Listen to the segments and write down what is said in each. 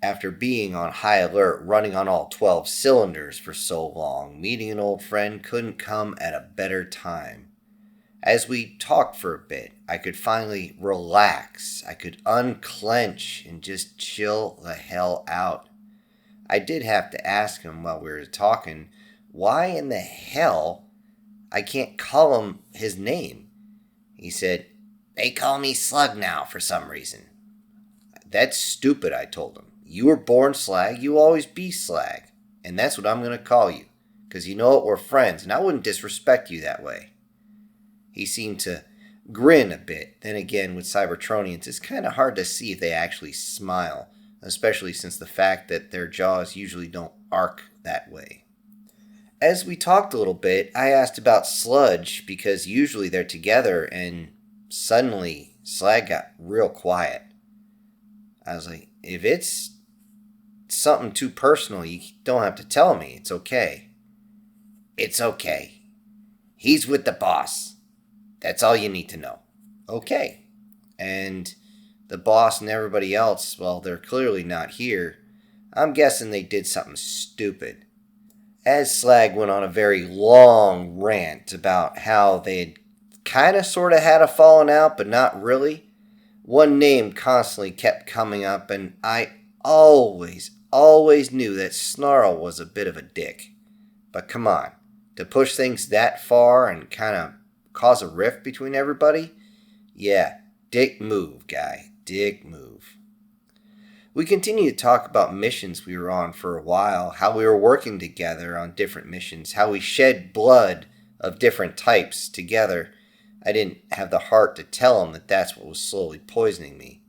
After being on high alert, running on all 12 cylinders for so long, meeting an old friend couldn't come at a better time. As we talked for a bit, I could finally relax. I could unclench and just chill the hell out. I did have to ask him while we were talking why in the hell I can't call him his name. He said, "They call me Slug now for some reason." "That's stupid," I told him. "You were born Slag, you will always be Slag. And that's what I'm going to call you. Because you know what, we're friends, and I wouldn't disrespect you that way." He seemed to grin a bit. Then again, with Cybertronians, it's kind of hard to see if they actually smile, especially since the fact that their jaws usually don't arc that way. As we talked a little bit, I asked about Sludge because usually they're together, and suddenly Slag got real quiet. I was like, if it's something too personal, you don't have to tell me. It's okay. "It's okay. He's with the boss. That's all you need to know." Okay. And the boss and everybody else, well, they're clearly not here. I'm guessing they did something stupid. As Slag went on a very long rant about how they had kind of sort of had a falling out, but not really, one name constantly kept coming up, and I always knew that Snarl was a bit of a dick. But come on, to push things that far and kind of cause a rift between everybody? Yeah, dick move, guy. Dick move. We continued to talk about missions we were on for a while, how we were working together on different missions, how we shed blood of different types together. I didn't have the heart to tell him that that's what was slowly poisoning me.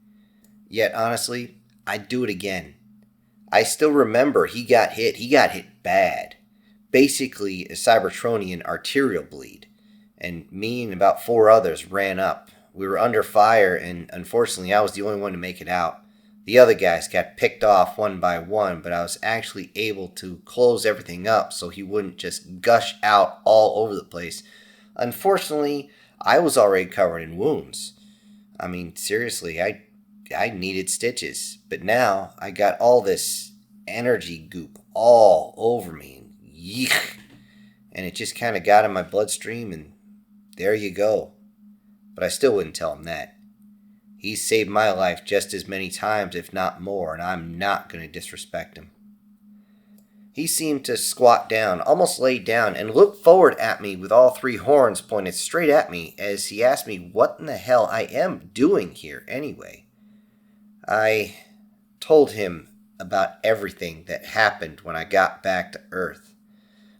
Yet, honestly, I'd do it again. I still remember he got hit. He got hit bad. Basically, a Cybertronian arterial bleed. And me and about 4 others ran up. We were under fire, and unfortunately I was the only one to make it out. The other guys got picked off one by one, but I was actually able to close everything up so he wouldn't just gush out all over the place. Unfortunately, I was already covered in wounds. I mean, seriously, I needed stitches. But now I got all this energy goop all over me. And yeek. And it just kind of got in my bloodstream, and there you go. But I still wouldn't tell him that. He's saved my life just as many times, if not more, and I'm not going to disrespect him. He seemed to squat down, almost lay down, and look forward at me with all 3 horns pointed straight at me as he asked me what in the hell I am doing here anyway. I told him about everything that happened when I got back to Earth.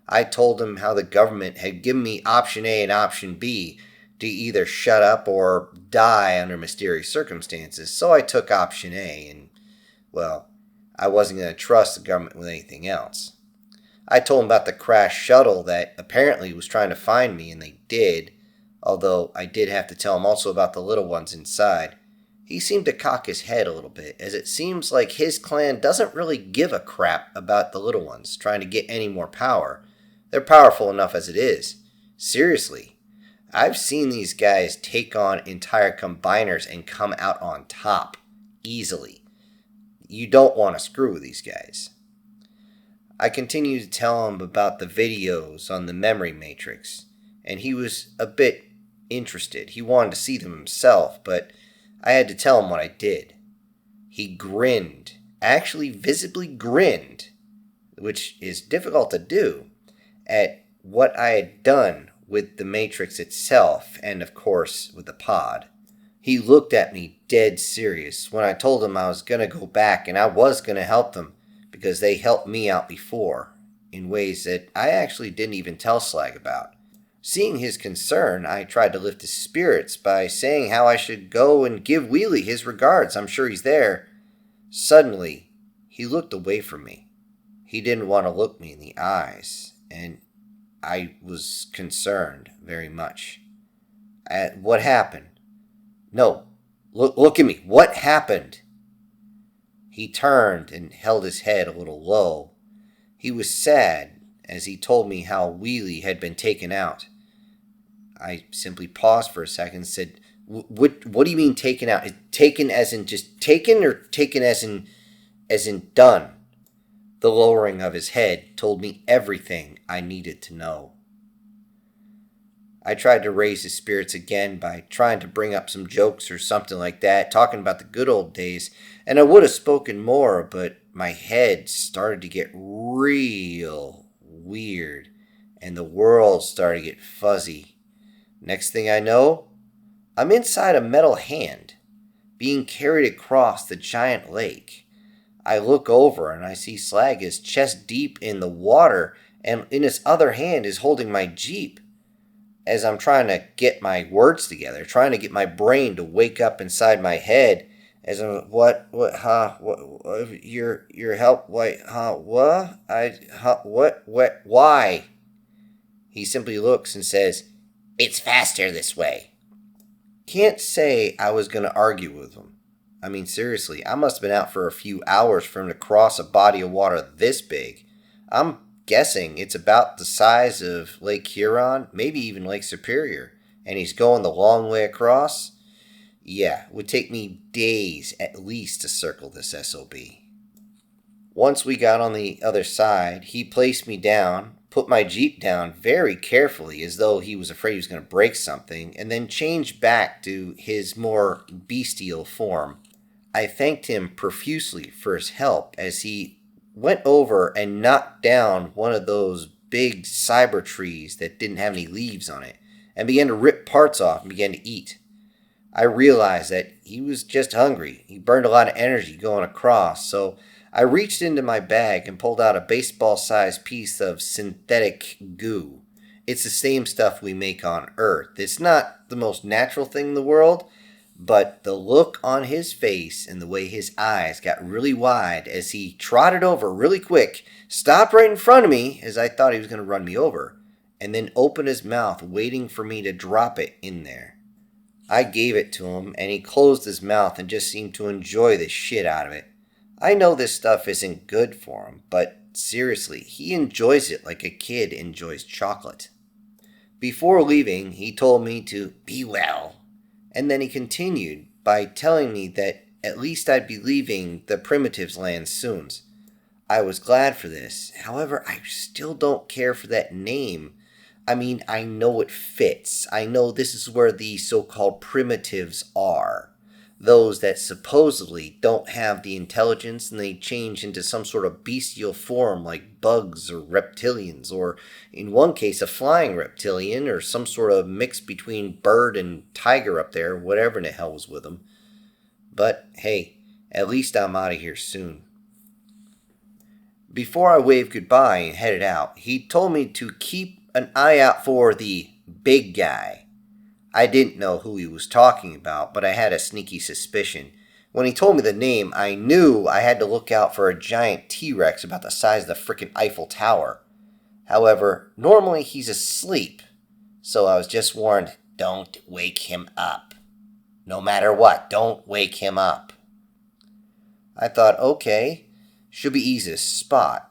I told him how the government had given me option A and option B to either shut up or die under mysterious circumstances, so I took option A, and, well, I wasn't going to trust the government with anything else. I told him about the crashed shuttle that apparently was trying to find me, and they did, although I did have to tell him also about the little ones inside. He seemed to cock his head a little bit, as it seems like his clan doesn't really give a crap about the little ones trying to get any more power. They're powerful enough as it is. Seriously, I've seen these guys take on entire combiners and come out on top easily. You don't want to screw with these guys. I continued to tell him about the videos on the memory matrix, and he was a bit interested. He wanted to see them himself, but I had to tell him what I did. He grinned, actually visibly grinned, which is difficult to do, at what I had done with the matrix itself and, of course, with the pod. He looked at me dead serious when I told him I was going to go back and I was going to help them because they helped me out before in ways that I actually didn't even tell Slag about. Seeing his concern, I tried to lift his spirits by saying how I should go and give Wheelie his regards. I'm sure he's there. Suddenly, he looked away from me. He didn't want to look me in the eyes, and I was concerned very much. What happened? No, look at me. What happened? He turned and held his head a little low. He was sad as he told me how Wheelie had been taken out. I simply paused for a second and said, What do you mean taken out? Taken as in just taken, or taken as in as in done. The lowering of his head told me everything I needed to know. I tried to raise his spirits again by trying to bring up some jokes or something like that, talking about the good old days, and I would have spoken more, but my head started to get real weird, and the world started to get fuzzy. Next thing I know, I'm inside a metal hand, being carried across the giant lake. I look over and I see Slag is chest deep in the water, and in his other hand is holding my Jeep. As I'm trying to get my words together, trying to get my brain to wake up inside my head, as I'm, what, your help, wait, why? He simply looks and says, "It's faster this way." Can't say I was going to argue with him. I mean, seriously, I must have been out for a few hours for him to cross a body of water this big. I'm guessing it's about the size of Lake Huron, maybe even Lake Superior, and he's going the long way across? Yeah, it would take me days at least to circle this SOB. Once we got on the other side, he placed me down, put my Jeep down very carefully as though he was afraid he was going to break something, and then changed back to his more bestial form. I thanked him profusely for his help as he went over and knocked down one of those big cyber trees that didn't have any leaves on it, and began to rip parts off and began to eat. I realized that he was just hungry. He burned a lot of energy going across, so I reached into my bag and pulled out a baseball-sized piece of synthetic goo. It's the same stuff we make on Earth. It's not the most natural thing in the world, but the look on his face and the way his eyes got really wide as he trotted over really quick, stopped right in front of me as I thought he was going to run me over, and then opened his mouth waiting for me to drop it in there. I gave it to him, and he closed his mouth and just seemed to enjoy the shit out of it. I know this stuff isn't good for him, but seriously, he enjoys it like a kid enjoys chocolate. Before leaving, he told me to be well. And then he continued by telling me that at least I'd be leaving the Primitives' land soon. I was glad for this. However, I still don't care for that name. I mean, I know it fits. I know this is where the so-called Primitives are. Those that supposedly don't have the intelligence and they change into some sort of bestial form like bugs or reptilians, or in one case a flying reptilian or some sort of mix between bird and tiger up there, whatever in the hell was with them. But hey, at least I'm out of here soon. Before I waved goodbye and headed out, he told me to keep an eye out for the big guy. I didn't know who he was talking about, but I had a sneaky suspicion. When he told me the name, I knew I had to look out for a giant T-Rex about the size of the frickin' Eiffel Tower. However, normally he's asleep, so I was just warned, don't wake him up. No matter what, don't wake him up. I thought, okay, should be easy to spot.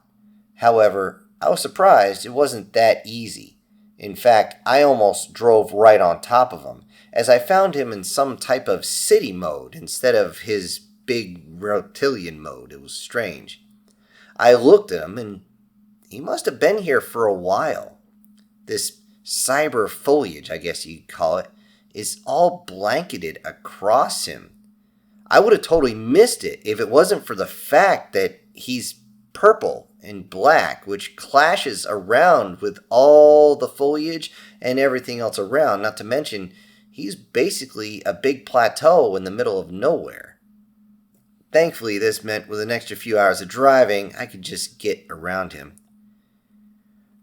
However, I was surprised it wasn't that easy. In fact, I almost drove right on top of him, as I found him in some type of city mode instead of his big reptilian mode. It was strange. I looked at him, and he must have been here for a while. This cyber foliage, I guess you'd call it, is all blanketed across him. I would have totally missed it if it wasn't for the fact that he's purple and black, which clashes around with all the foliage and everything else around. Not to mention, he's basically a big plateau in the middle of nowhere. Thankfully, this meant with an extra few hours of driving, I could just get around him.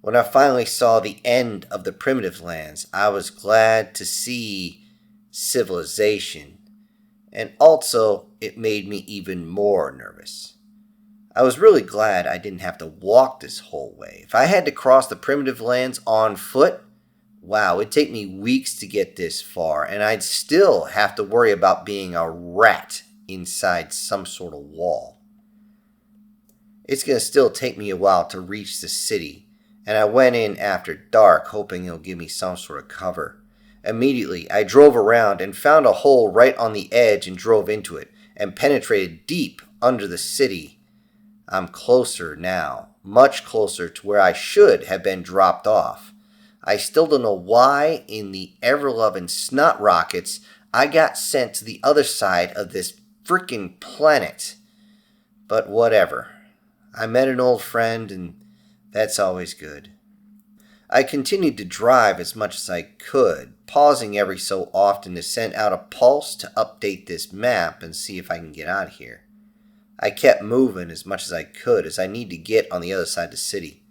When I finally saw the end of the primitive lands, I was glad to see civilization, and also it made me even more nervous. I was really glad I didn't have to walk this whole way. If I had to cross the primitive lands on foot, wow, it'd take me weeks to get this far, and I'd still have to worry about being a rat inside some sort of wall. It's going to still take me a while to reach the city, and I went in after dark hoping it'll give me some sort of cover. Immediately, I drove around and found a hole right on the edge and drove into it, and penetrated deep under the city I'm closer now, much closer to where I should have been dropped off. I still don't know why in the ever-loving snot rockets I got sent to the other side of this frickin' planet. But whatever. I met an old friend, and that's always good. I continued to drive as much as I could, pausing every so often to send out a pulse to update this map and see if I can get out of here. I kept moving as much as I could as I need to get on the other side of the city.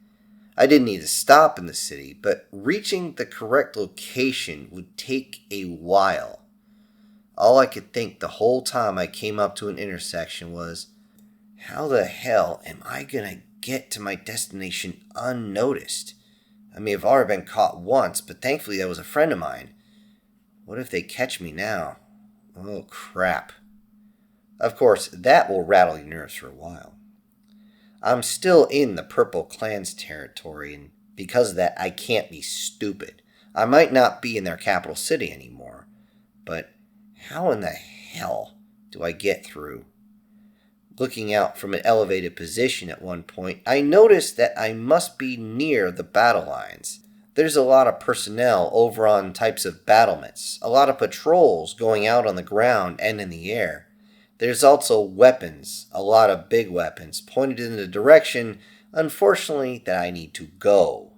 I didn't need to stop in the city, but reaching the correct location would take a while. All I could think the whole time I came up to an intersection was, how the hell am I gonna get to my destination unnoticed? I may have already been caught once, but thankfully that was a friend of mine. What if they catch me now? Oh, crap. Of course, that will rattle your nerves for a while. I'm still in the Purple Clan's territory, and because of that, I can't be stupid. I might not be in their capital city anymore, but how in the hell do I get through? Looking out from an elevated position at one point, I noticed that I must be near the battle lines. There's a lot of personnel over on types of battlements, a lot of patrols going out on the ground and in the air. There's also weapons, a lot of big weapons, pointed in the direction, unfortunately, that I need to go.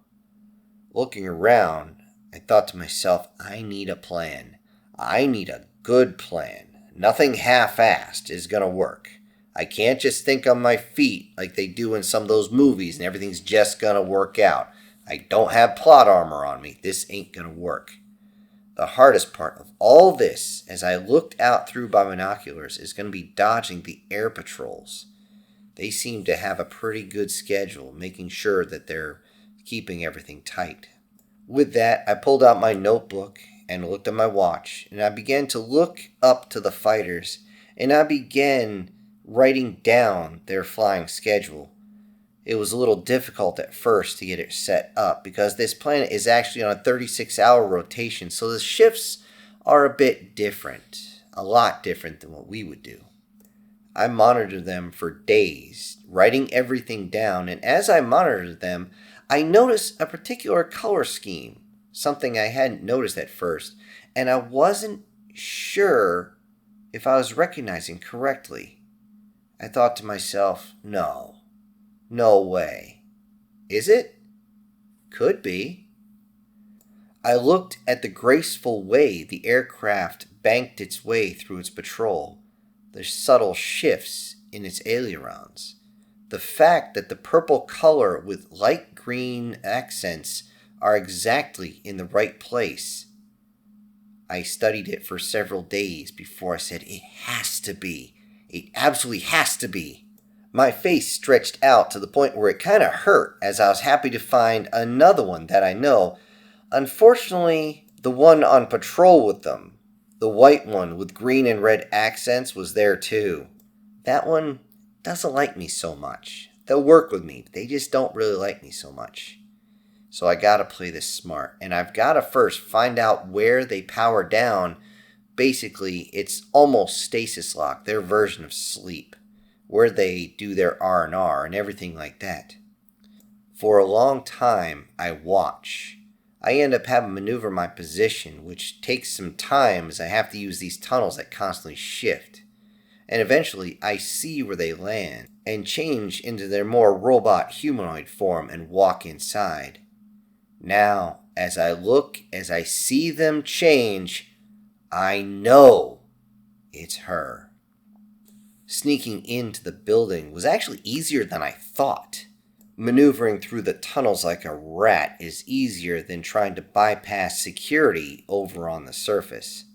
Looking around, I thought to myself, I need a plan. I need a good plan. Nothing half-assed is going to work. I can't just think on my feet like they do in some of those movies and everything's just going to work out. I don't have plot armor on me. This ain't going to work. The hardest part of all this, as I looked out through my binoculars, is going to be dodging the air patrols. They seem to have a pretty good schedule, making sure that they're keeping everything tight. With that, I pulled out my notebook and looked at my watch, and I began to look up to the fighters, and I began writing down their flying schedule. It was a little difficult at first to get it set up because this planet is actually on a 36-hour rotation, so the shifts are a bit different, a lot different than what we would do. I monitored them for days, writing everything down, and as I monitored them, I noticed a particular color scheme, something I hadn't noticed at first, and I wasn't sure if I was recognizing correctly. I thought to myself, no way. Is it? Could be. I looked at the graceful way the aircraft banked its way through its patrol, the subtle shifts in its ailerons, the fact that the purple color with light green accents are exactly in the right place. I studied it for several days before I said, it has to be. It absolutely has to be. My face stretched out to the point where it kind of hurt as I was happy to find another one that I know. Unfortunately, the one on patrol with them, the white one with green and red accents, was there too. That one doesn't like me so much. They'll work with me, but they just don't really like me so much. So I gotta play this smart, and I've gotta first find out where they power down. Basically, it's almost stasis lock, their version of sleep, where they do their R&R and everything like that. For a long time, I watch. I end up having to maneuver my position, which takes some time as I have to use these tunnels that constantly shift. And eventually, I see where they land and change into their more robot humanoid form and walk inside. Now, as I see them change, I know it's her. Sneaking into the building was actually easier than I thought. Maneuvering through the tunnels like a rat is easier than trying to bypass security over on the surface.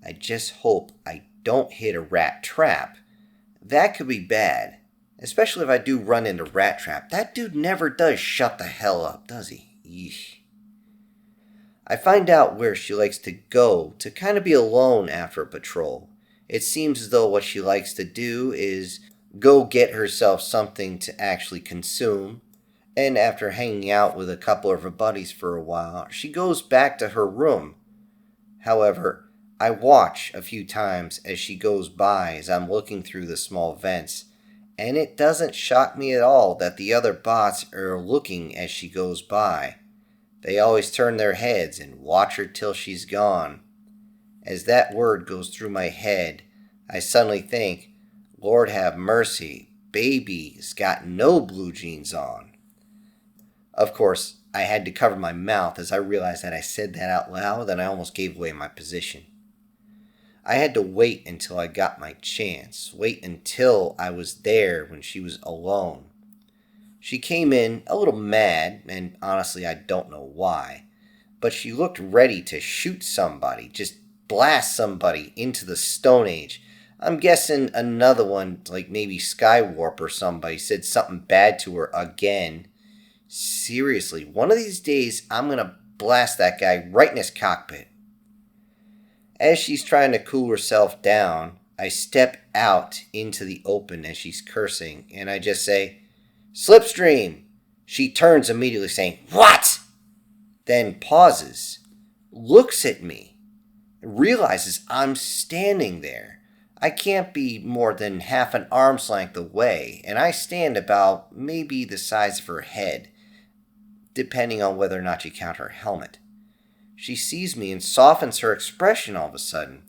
I just hope I don't hit a rat trap. That could be bad, especially if I do run into Rat Trap. That dude never does shut the hell up, does he? Yeesh. I find out where she likes to go to kind of be alone after a patrol. It seems as though what she likes to do is go get herself something to actually consume, and after hanging out with a couple of her buddies for a while, she goes back to her room. However, I watch a few times as she goes by as I'm looking through the small vents, And it doesn't shock me at all that the other bots are looking as she goes by. They always turn their heads and watch her till she's gone. As that word goes through my head, I suddenly think, Lord have mercy, baby's got no blue jeans on. Of course, I had to cover my mouth as I realized that I said that out loud and I almost gave away my position. I had to wait until I got my chance, wait until I was there when she was alone. She came in a little mad, and honestly I don't know why, but she looked ready to shoot somebody, just blast somebody into the Stone Age. I'm guessing another one, like maybe Skywarp or somebody, said something bad to her again. Seriously, one of these days I'm gonna blast that guy right in his cockpit. As she's trying to cool herself down, I step out into the open as she's cursing, and I just say, Slipstream! She turns immediately saying, What? Then pauses, looks at me, realizes I'm standing there. I can't be more than half an arm's length away, and I stand about maybe the size of her head, depending on whether or not you count her helmet. She sees me and softens her expression all of a sudden,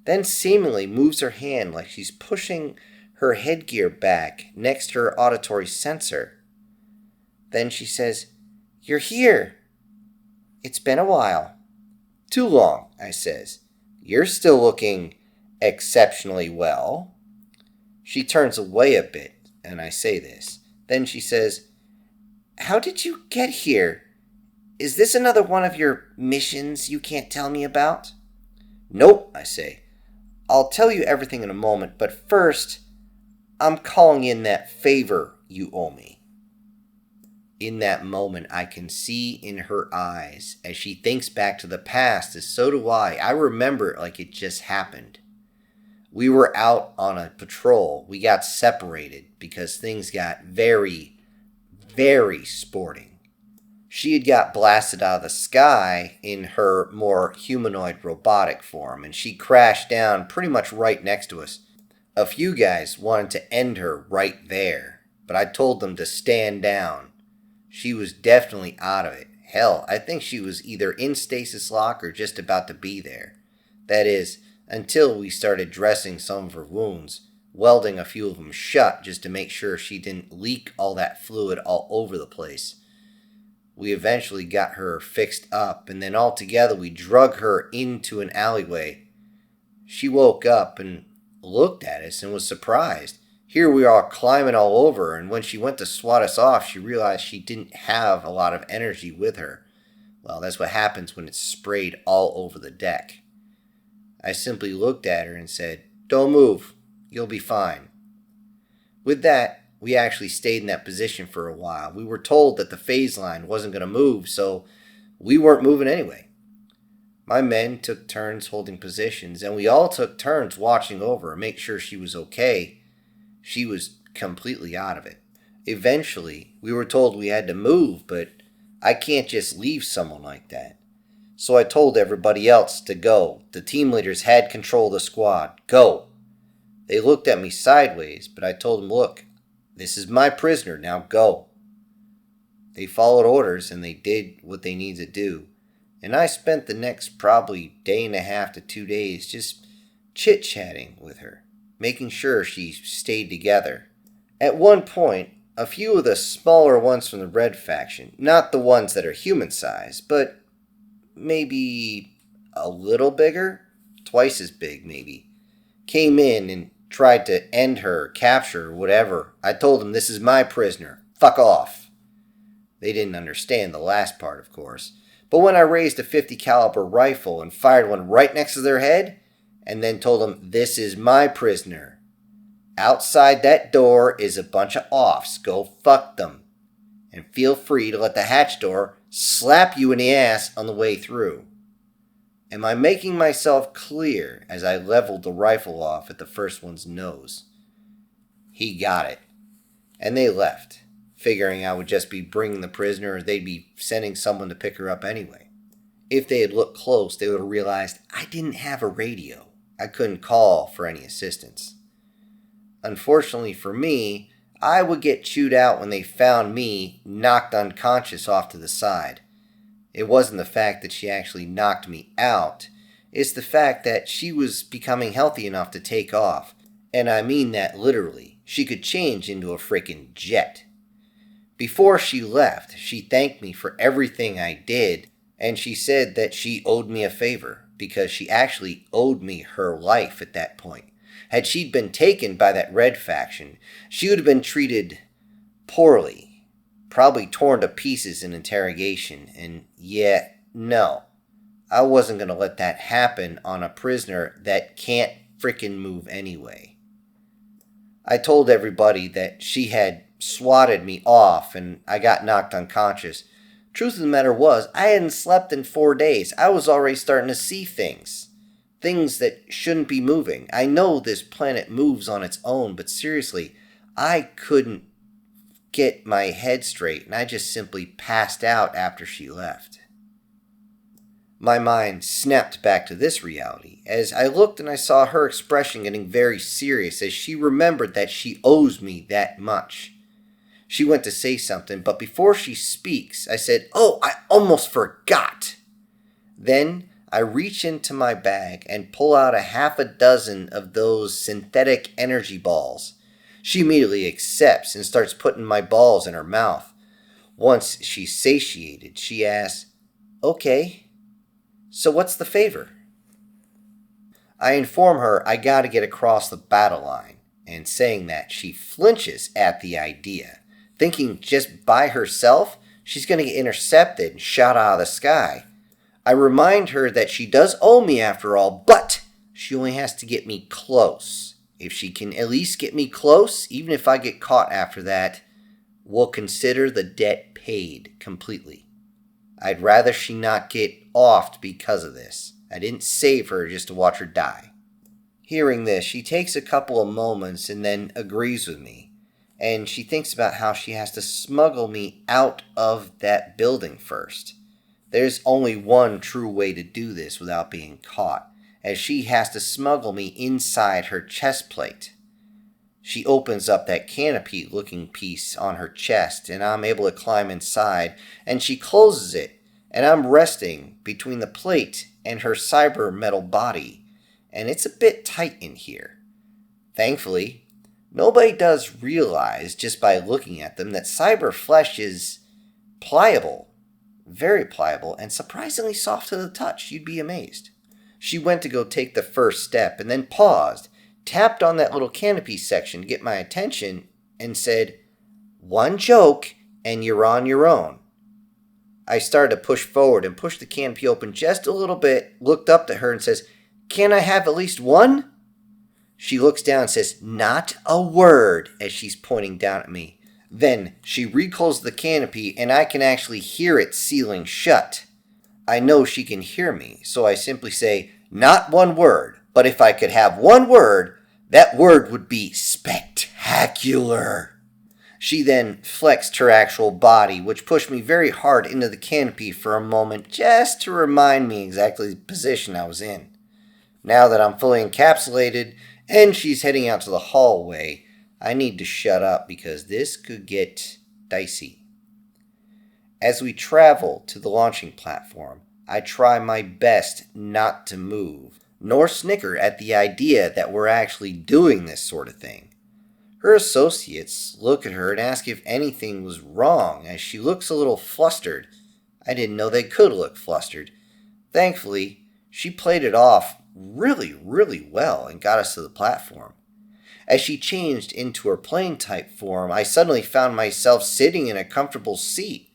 then seemingly moves her hand like she's pushing her headgear back next to her auditory sensor. Then she says, You're here. It's been a while. Too long, I says. You're still looking exceptionally well. She turns away a bit, and I say this. Then she says, How did you get here? Is this another one of your missions you can't tell me about? Nope, I say. I'll tell you everything in a moment, but first, I'm calling in that favor you owe me. In that moment, I can see in her eyes, as she thinks back to the past, as so do I. I remember it like it just happened. We were out on a patrol. We got separated because things got very, very sporting. She had got blasted out of the sky in her more humanoid robotic form, and she crashed down pretty much right next to us. A few guys wanted to end her right there, but I told them to stand down. She was definitely out of it. Hell, I think she was either in stasis lock or just about to be there. That is, until we started dressing some of her wounds, welding a few of them shut just to make sure she didn't leak all that fluid all over the place. We eventually got her fixed up, and then all together we drug her into an alleyway. She woke up and looked at us and was surprised. Here we are climbing all over, and when she went to swat us off, she realized she didn't have a lot of energy with her. Well, that's what happens when it's sprayed all over the deck. I simply looked at her and said, Don't move. You'll be fine. With that, we actually stayed in that position for a while. We were told that the phase line wasn't going to move, so we weren't moving anyway. My men took turns holding positions, and we all took turns watching over her, make sure she was okay. She was completely out of it. Eventually, we were told we had to move, but I can't just leave someone like that. So I told everybody else to go. The team leaders had control of the squad. Go. They looked at me sideways, but I told them, Look, this is my prisoner, now go. They followed orders and they did what they needed to do. And I spent the next probably day and a half to 2 days just chit-chatting with her, making sure she stayed together. At one point, a few of the smaller ones from the Red faction, not the ones that are human-sized, but maybe a little bigger, twice as big maybe, came in and tried to end her, capture her, whatever. I told them, This is my prisoner. Fuck off. They didn't understand the last part, of course. But when I raised a .50 caliber rifle and fired one right next to their head, and then told them, This is my prisoner. Outside that door is a bunch of offs. Go fuck them. And feel free to let the hatch door slap you in the ass on the way through. Am I making myself clear as I leveled the rifle off at the first one's nose? He got it. And they left, figuring I would just be bringing the prisoner or they'd be sending someone to pick her up anyway. If they had looked close, they would have realized I didn't have a radio. I couldn't call for any assistance. Unfortunately for me, I would get chewed out when they found me knocked unconscious off to the side. It wasn't the fact that she actually knocked me out. It's the fact that she was becoming healthy enough to take off. And I mean that literally. She could change into a freaking jet. Before she left, she thanked me for everything I did, and she said that she owed me a favor, because she actually owed me her life at that point. Had she been taken by that red faction, she would have been treated poorly, probably torn to pieces in interrogation, and yet, no. I wasn't going to let that happen on a prisoner that can't frickin' move anyway. I told everybody that she had swatted me off and I got knocked unconscious. Truth of the matter was, I hadn't slept in 4 days. I was already starting to see things. Things that shouldn't be moving. I know this planet moves on its own, but seriously, I couldn't get my head straight and I just simply passed out after she left. My mind snapped back to this reality as I looked and I saw her expression getting very serious as she remembered that she owes me that much. She went to say something, but before she speaks, I said, "Oh, I almost forgot." Then I reach into my bag and pull out a half a dozen of those synthetic energy balls. She immediately accepts and starts putting my balls in her mouth. Once she's satiated, she asks, "Okay, so what's the favor?" I inform her I gotta get across the battle line, and saying that, she flinches at the idea, thinking just by herself she's gonna get intercepted and shot out of the sky. I remind her that she does owe me after all, but she only has to get me close. If she can at least get me close, even if I get caught after that, we'll consider the debt paid completely. I'd rather she not get offed because of this. I didn't save her just to watch her die. Hearing this, she takes a couple of moments and then agrees with me. And she thinks about how she has to smuggle me out of that building first. There's only one true way to do this without being caught, as she has to smuggle me inside her chest plate. She opens up that canopy-looking piece on her chest, and I'm able to climb inside, and she closes it, and I'm resting between the plate and her cyber metal body, and it's a bit tight in here. Thankfully, nobody does realize just by looking at them that cyber flesh is pliable, very pliable, and surprisingly soft to the touch. You'd be amazed. She went to go take the first step and then paused, tapped on that little canopy section to get my attention, and said, "One joke, and you're on your own." I started to push forward and push the canopy open just a little bit, looked up to her and says, "Can I have at least one?" She looks down and says, "Not a word," as she's pointing down at me. Then she recloses the canopy and I can actually hear it sealing shut. I know she can hear me, so I simply say, "Not one word. But if I could have one word, that word would be spectacular." She then flexed her actual body, which pushed me very hard into the canopy for a moment just to remind me exactly the position I was in. Now that I'm fully encapsulated and she's heading out to the hallway, I need to shut up because this could get dicey. As we travel to the launching platform, I try my best not to move, nor snicker at the idea that we're actually doing this sort of thing. Her associates look at her and ask if anything was wrong, as she looks a little flustered. I didn't know they could look flustered. Thankfully, she played it off really, really well and got us to the platform. As she changed into her plane type form, I suddenly found myself sitting in a comfortable seat.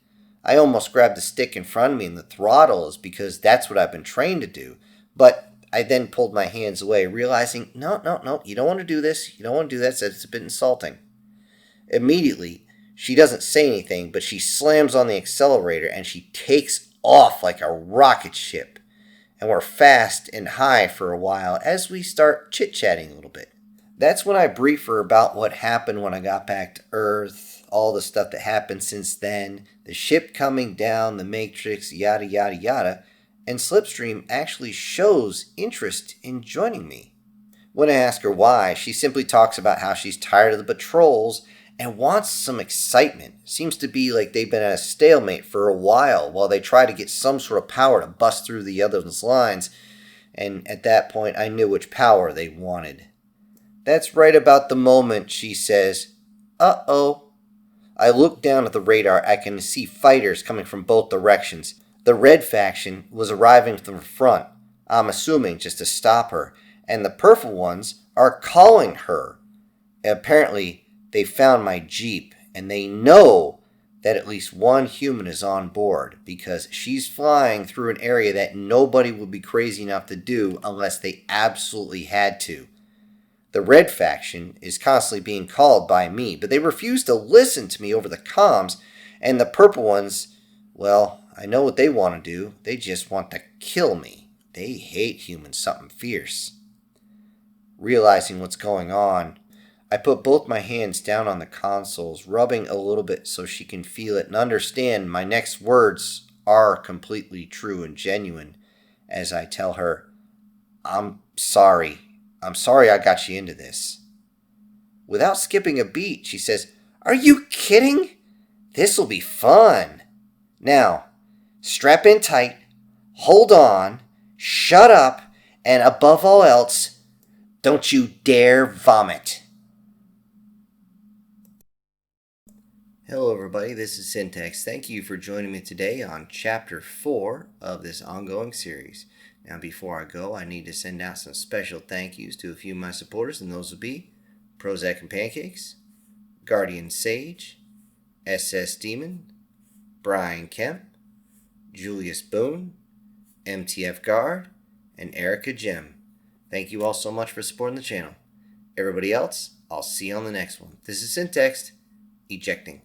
I almost grabbed the stick in front of me and the throttles because that's what I've been trained to do, but I then pulled my hands away, realizing, no, you don't want to do this. You don't want to do that. It's a bit insulting. Immediately, she doesn't say anything, but she slams on the accelerator and she takes off like a rocket ship. And we're fast and high for a while as we start chit-chatting a little bit. That's when I brief her about what happened when I got back to Earth, all the stuff that happened since then, the ship coming down, the Matrix, yada, yada, yada. And Slipstream actually shows interest in joining me. When I ask her why, she simply talks about how she's tired of the patrols and wants some excitement. Seems to be like they've been at a stalemate for a while they try to get some sort of power to bust through the other's lines, and at that point I knew which power they wanted. That's right about the moment she says, "Uh-oh." I look down at the radar. I can see fighters coming from both directions. The red faction was arriving from the front, I'm assuming just to stop her, and the purple ones are calling her. Apparently, they found my Jeep, and they know that at least one human is on board, because she's flying through an area that nobody would be crazy enough to do unless they absolutely had to. The red faction is constantly being called by me, but they refuse to listen to me over the comms, and the purple ones, well, I know what they want to do. They just want to kill me. They hate humans something fierce. Realizing what's going on, I put both my hands down on the consoles, rubbing a little bit so she can feel it and understand my next words are completely true and genuine, as I tell her, I'm sorry I got you into this. Without skipping a beat, she says, "Are you kidding? This'll be fun. Now, strap in tight, hold on, shut up, and above all else, don't you dare vomit." Hello everybody, this is Syntax. Thank you for joining me today on Chapter 4 of this ongoing series. Now before I go, I need to send out some special thank yous to a few of my supporters, and those will be Prozac and Pancakes, Guardian Sage, SS Demon, Brian Kemp, Julius Boone, MTF Guard, and Erica Gem. Thank you all so much for supporting the channel. Everybody else, I'll see you on the next one. This is Syntax, ejecting.